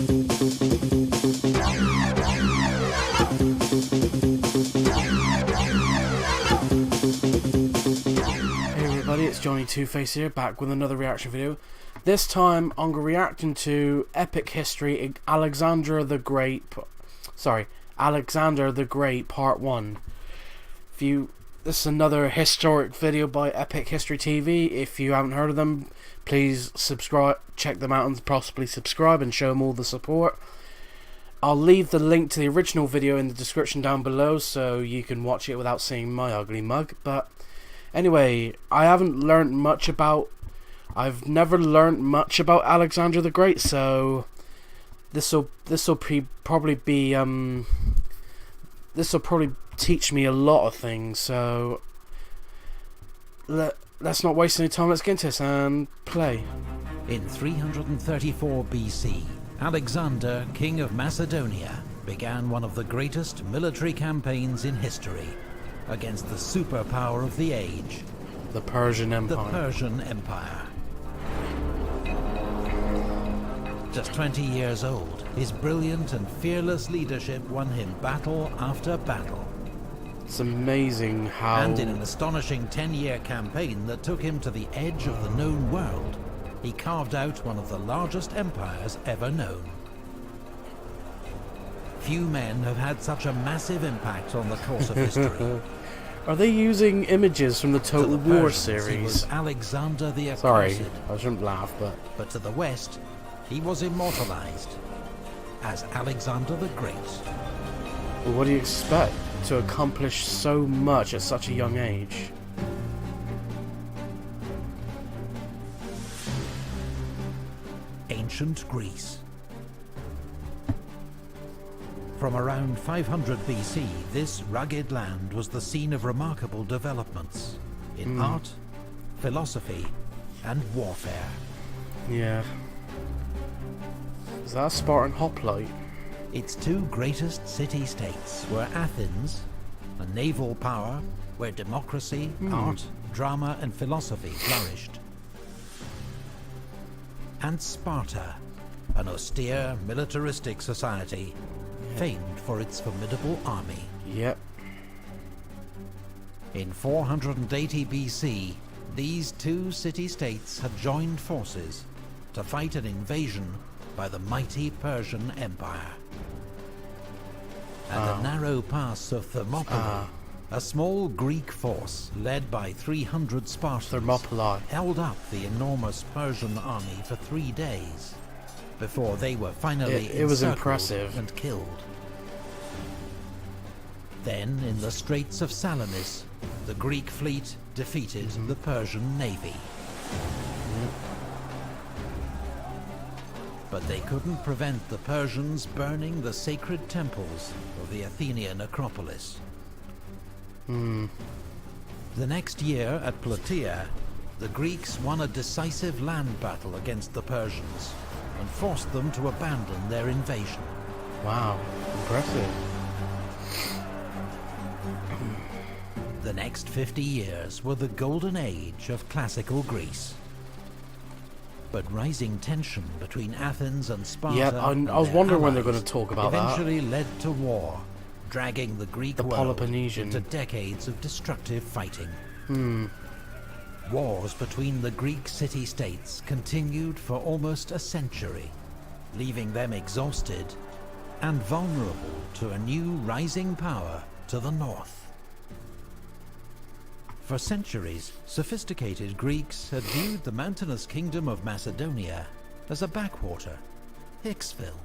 It's Johnny Two-Face here, back with another reaction video. This time I'm reacting to Epic History Alexander the Great Part 1. This is another historic video by Epic History TV. If you haven't heard of them, please subscribe, check them out and possibly subscribe and show them all the support. I'll leave the link to the original video in the description down below so you can watch it without seeing my ugly mug. But anyway, I've never learned much about Alexander the Great, so this'll probably teach me a lot of things. So let's not waste any time. Let's get into this and play. In 334 BC, Alexander, king of Macedonia, began one of the greatest military campaigns in history against the superpower of the age, the Persian Empire. The Persian Empire. Just 20 years old, his brilliant and fearless leadership won him battle after battle. It's amazing how... And in an astonishing 10-year campaign that took him to the edge of the known world, he carved out one of the largest empires ever known. Few men have had such a massive impact on the course of history. Are they using images from the Total War series? He was Alexander the Accursed. Sorry, I shouldn't laugh, but to the west, he was immortalized as Alexander the Great. Well, what do you expect to accomplish so much at such a young age? Ancient Greece. From around 500 BC, this rugged land was the scene of remarkable developments in art, philosophy, and warfare. Yeah. Is that a Spartan hoplite? Its two greatest city-states were Athens, a naval power where democracy, art, drama, and philosophy flourished, and Sparta, an austere, militaristic society famed for its formidable army. Yep. In 480 BC, these two city-states had joined forces to fight an invasion by the mighty Persian Empire. At the narrow pass of Thermopylae, a small Greek force led by 300 Spartans held up the enormous Persian army for 3 days before they were finally it was impressive and killed. Then, in the Straits of Salamis, the Greek fleet defeated the Persian navy. But they couldn't prevent the Persians burning the sacred temples of the Athenian Acropolis. The next year at Plataea, the Greeks won a decisive land battle against the Persians and forced them to abandon their invasion. Wow, impressive. The next 50 years were the golden age of classical Greece. But rising tension between Athens and Sparta I was wondering when they're going to talk about eventually led to war, dragging the Greek world Peloponnesian into decades of destructive fighting. Wars between the Greek city-states continued for almost a century, leaving them exhausted and vulnerable to a new rising power to the north. For centuries, sophisticated Greeks had viewed the mountainous kingdom of Macedonia as a backwater, Hicksville,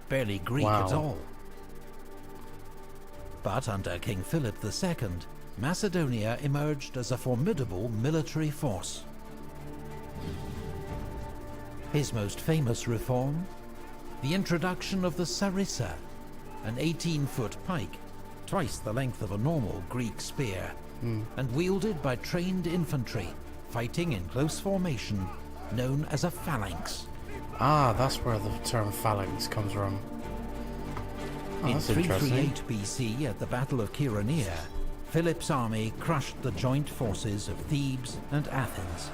barely Greek at all. But under King Philip II, Macedonia emerged as a formidable military force. His most famous reform? The introduction of the sarissa, an 18-foot pike, twice the length of a normal Greek spear, and wielded by trained infantry, fighting in close formation, known as a phalanx. Ah, that's where the term phalanx comes from. In 338 BC, at the Battle of Chaeronea, Philip's army crushed the joint forces of Thebes and Athens.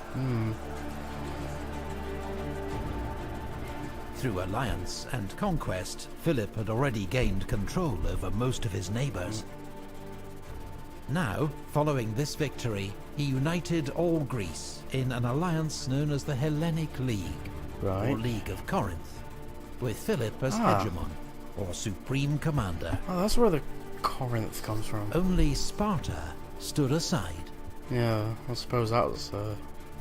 Through alliance and conquest, Philip had already gained control over most of his neighbours. Now, following this victory, he united all Greece in an alliance known as the Hellenic League, or League of Corinth, with Philip as hegemon, or supreme commander. Oh, that's where the Corinth comes from. Only Sparta stood aside. Yeah, I suppose that was...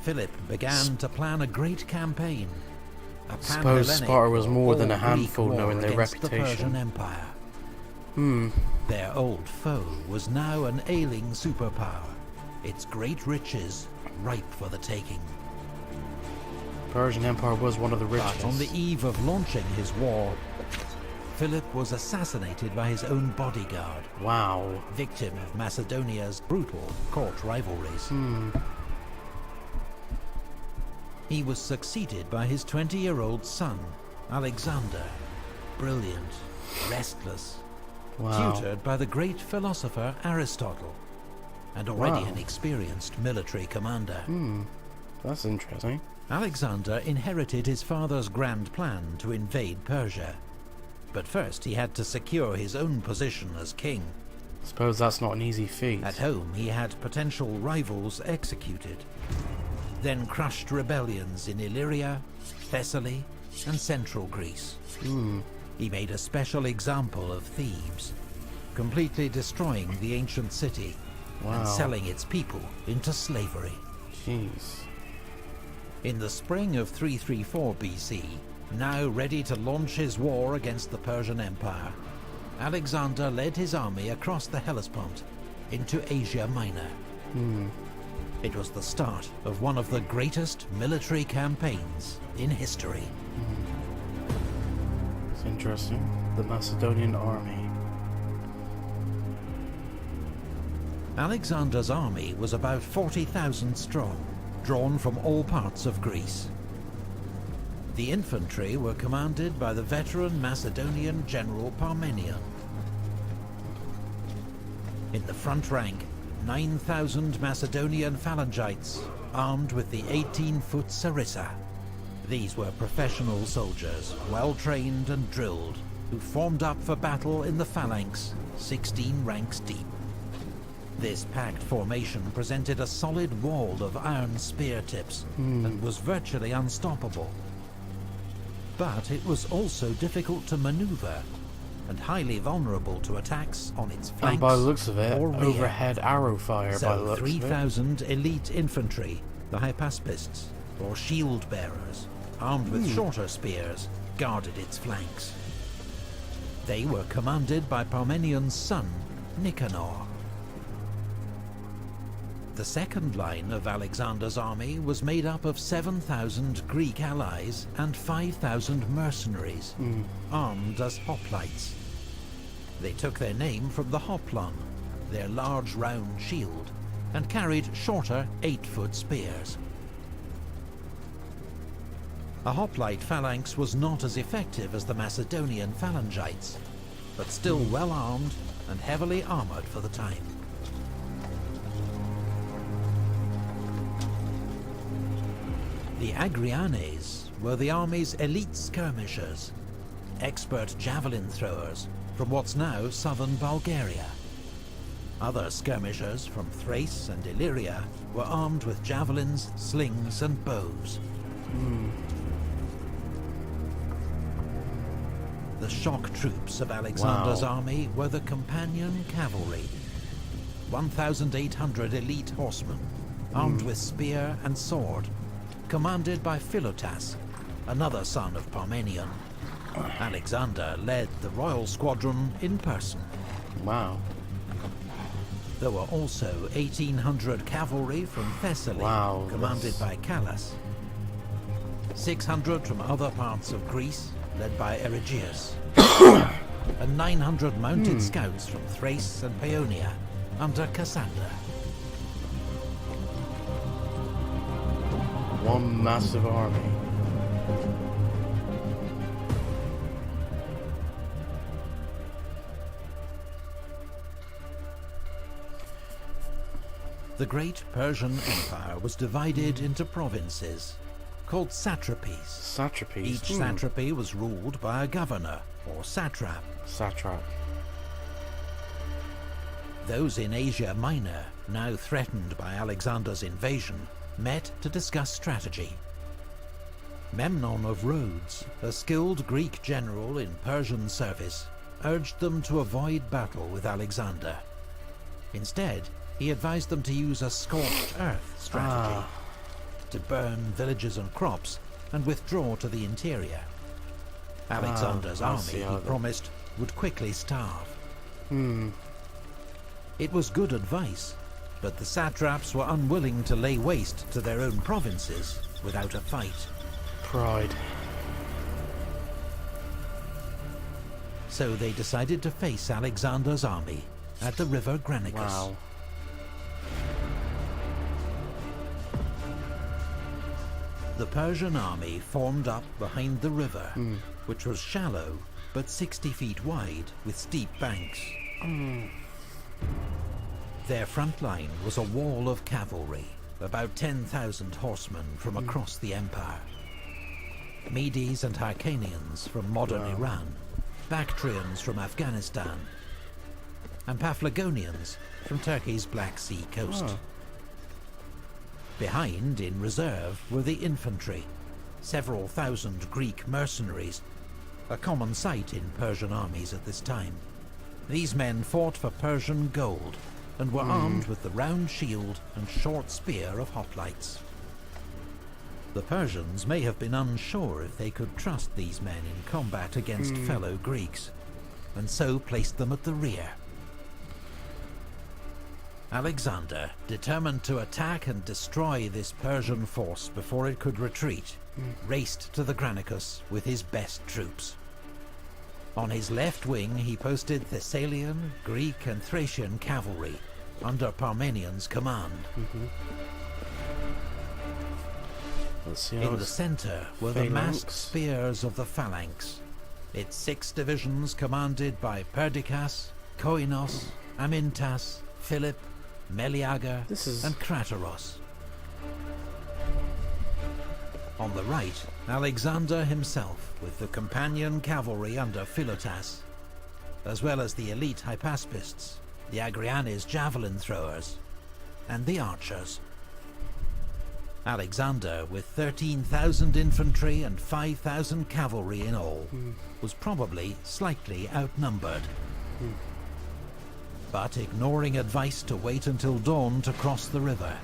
Philip began to plan a great campaign. I suppose Sparta was more than a handful, knowing their reputation. The Persian Empire. Their old foe was now an ailing superpower, its great riches ripe for the taking. Persian Empire was one of the richest. But on the eve of launching his war, Philip was assassinated by his own bodyguard. Wow. Victim of Macedonia's brutal court rivalries. He was succeeded by his 20-year-old son, Alexander. Brilliant, restless, tutored by the great philosopher Aristotle, and already an experienced military commander. That's interesting. Alexander inherited his father's grand plan to invade Persia, but first he had to secure his own position as king. Suppose that's not an easy feat. At home, he had potential rivals executed, then crushed rebellions in Illyria, Thessaly, and central Greece. He made a special example of Thebes, completely destroying the ancient city and selling its people into slavery. Jeez. In the spring of 334 BC, now ready to launch his war against the Persian Empire, Alexander led his army across the Hellespont into Asia Minor. It was the start of one of the greatest military campaigns in history. It's interesting. The Macedonian army. Alexander's army was about 40,000 strong, drawn from all parts of Greece. The infantry were commanded by the veteran Macedonian general Parmenion. In the front rank, 9,000 Macedonian phalangites, armed with the 18-foot sarissa. These were professional soldiers, well-trained and drilled, who formed up for battle in the phalanx, 16 ranks deep. This packed formation presented a solid wall of iron spear tips and was virtually unstoppable. But it was also difficult to maneuver and highly vulnerable to attacks on its flanks. And by the looks of it, or rear. overhead arrow fire by the looks of it. 3,000 elite infantry, the hypaspists, or shield bearers, armed with shorter spears, guarded its flanks. They were commanded by Parmenion's son, Nicanor. The second line of Alexander's army was made up of 7,000 Greek allies and 5,000 mercenaries, armed as hoplites. They took their name from the hoplon, their large round shield, and carried shorter 8-foot spears. A hoplite phalanx was not as effective as the Macedonian phalangites, but still well armed and heavily armored for the time. The Agrianes were the army's elite skirmishers, expert javelin throwers from what's now southern Bulgaria. Other skirmishers from Thrace and Illyria were armed with javelins, slings, and bows. The shock troops of Alexander's army were the companion cavalry, 1,800 elite horsemen, armed with spear and sword, commanded by Philotas, another son of Parmenion. Alexander led the royal squadron in person. Wow. There were also 1,800 cavalry from Thessaly, commanded by Callas, 600 from other parts of Greece, led by Erigyeus, and 900 mounted scouts from Thrace and Paeonia, under Cassander. One massive army. The great Persian Empire was divided into provinces, called satrapies. Satrapies. Each satrapy was ruled by a governor, or satrap. Satrap. Those in Asia Minor, now threatened by Alexander's invasion, met to discuss strategy. Memnon of Rhodes, a skilled Greek general in Persian service, urged them to avoid battle with Alexander. Instead, he advised them to use a scorched earth strategy, to burn villages and crops and withdraw to the interior. Alexander's army, he promised, would quickly starve. It was good advice, but the satraps were unwilling to lay waste to their own provinces without a fight. Pride. So they decided to face Alexander's army at the river Granicus. Wow. The Persian army formed up behind the river, which was shallow but 60 feet wide with steep banks. Their front line was a wall of cavalry, about 10,000 horsemen from across the empire. Medes and Hyrcanians from modern Iran, Bactrians from Afghanistan, and Paphlagonians from Turkey's Black Sea coast. Behind, in reserve, were the infantry, several thousand Greek mercenaries, a common sight in Persian armies at this time. These men fought for Persian gold, and were armed with the round shield and short spear of hoplites. The Persians may have been unsure if they could trust these men in combat against fellow Greeks, and so placed them at the rear. Alexander, determined to attack and destroy this Persian force before it could retreat, raced to the Granicus with his best troops. On his left wing he posted Thessalian, Greek and Thracian cavalry under Parmenian's command. In the centre were the massed spears of the phalanx, its 6 divisions commanded by Perdiccas, Koinos, Amintas, Philip, Meleager and Crateros. On the right, Alexander himself with the companion cavalry under Philotas, as well as the elite Hypaspists, the Agrianes javelin throwers, and the archers. Alexander, with 13,000 infantry and 5,000 cavalry in all, was probably slightly outnumbered. But ignoring advice to wait until dawn to cross the river,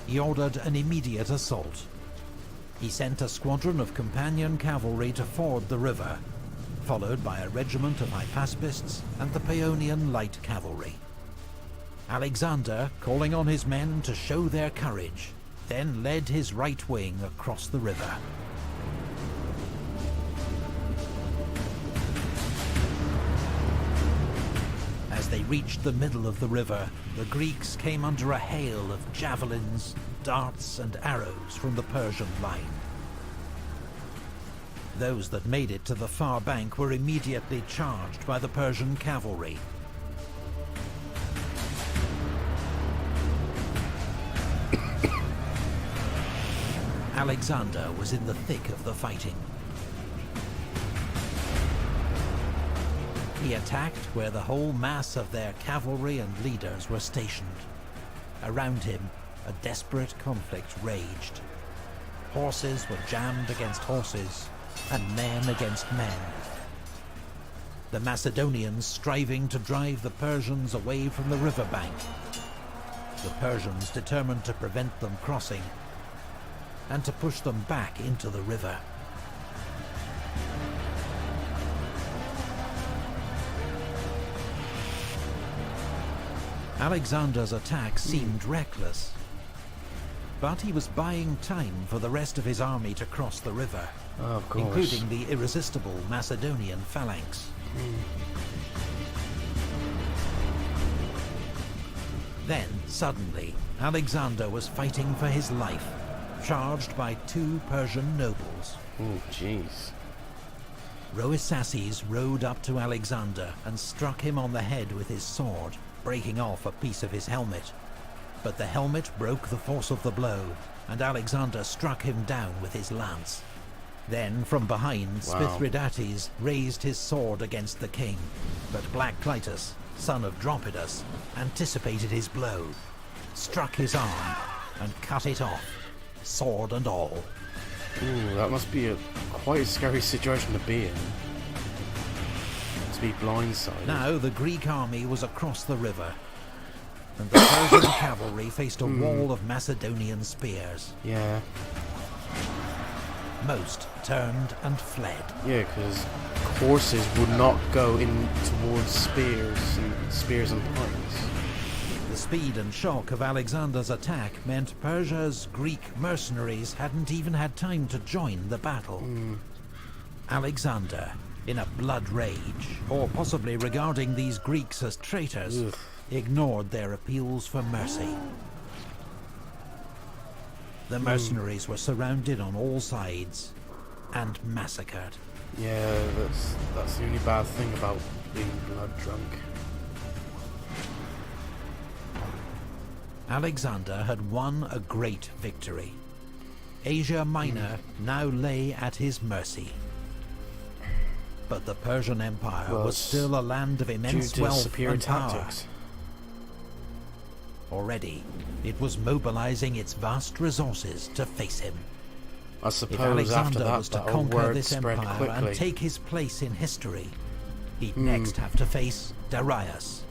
he ordered an immediate assault. He sent a squadron of companion cavalry to ford the river, followed by a regiment of Hypaspists and the Paeonian light cavalry. Alexander, calling on his men to show their courage, then led his right wing across the river. As they reached the middle of the river, the Greeks came under a hail of javelins, darts and arrows from the Persian line. Those that made it to the far bank were immediately charged by the Persian cavalry. Alexander was in the thick of the fighting. He attacked where the whole mass of their cavalry and leaders were stationed. Around him, a desperate conflict raged. Horses were jammed against horses, and men against men. The Macedonians striving to drive the Persians away from the riverbank. The Persians determined to prevent them crossing, and to push them back into the river. Alexander's attack seemed reckless, but he was buying time for the rest of his army to cross the river, including the irresistible Macedonian phalanx. Then, suddenly, Alexander was fighting for his life, charged by 2 Persian nobles. Oh, jeez. Rhoesaces rode up to Alexander and struck him on the head with his sword, breaking off a piece of his helmet. but the helmet broke the force of the blow, and Alexander struck him down with his lance. Then, from behind, Mithridates raised his sword against the king, but Black Clitus, son of Dropidas, anticipated his blow, struck his arm, and cut it off, sword and all. Ooh, that must be quite a scary situation to be in. To be blindsided. Now the Greek army was across the river, and the Persian cavalry faced a wall of Macedonian spears. Yeah. Most turned and fled. Yeah, because horses would not go in towards spears and pikes. The speed and shock of Alexander's attack meant Persia's Greek mercenaries hadn't even had time to join the battle. Alexander, in a blood rage, or possibly regarding these Greeks as traitors, ignored their appeals for mercy. The mercenaries were surrounded on all sides and massacred. Yeah, that's the only bad thing about being blood drunk. Alexander had won a great victory. Asia Minor now lay at his mercy. But the Persian Empire was still a land of immense wealth and power. Already, it was mobilizing its vast resources to face him. I suppose if Alexander after was to that conquer this empire quickly and take his place in history, he'd next have to face Darius,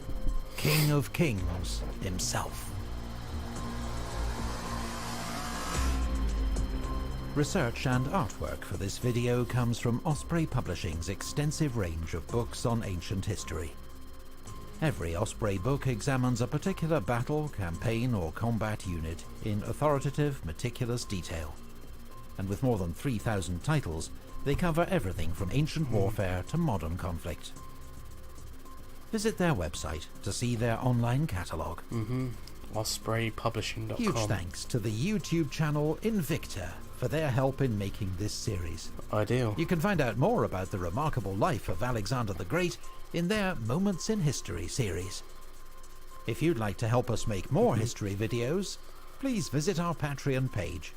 King of Kings himself. Research and artwork for this video comes from Osprey Publishing's extensive range of books on ancient history. Every Osprey book examines a particular battle, campaign, or combat unit in authoritative, meticulous detail. And with more than 3,000 titles, they cover everything from ancient warfare to modern conflict. Visit their website to see their online catalogue. OspreyPublishing.com. Huge thanks to the YouTube channel Invicta for their help in making this series. Ideal. You can find out more about the remarkable life of Alexander the Great in their Moments in History series. If you'd like to help us make more history videos, please visit our Patreon page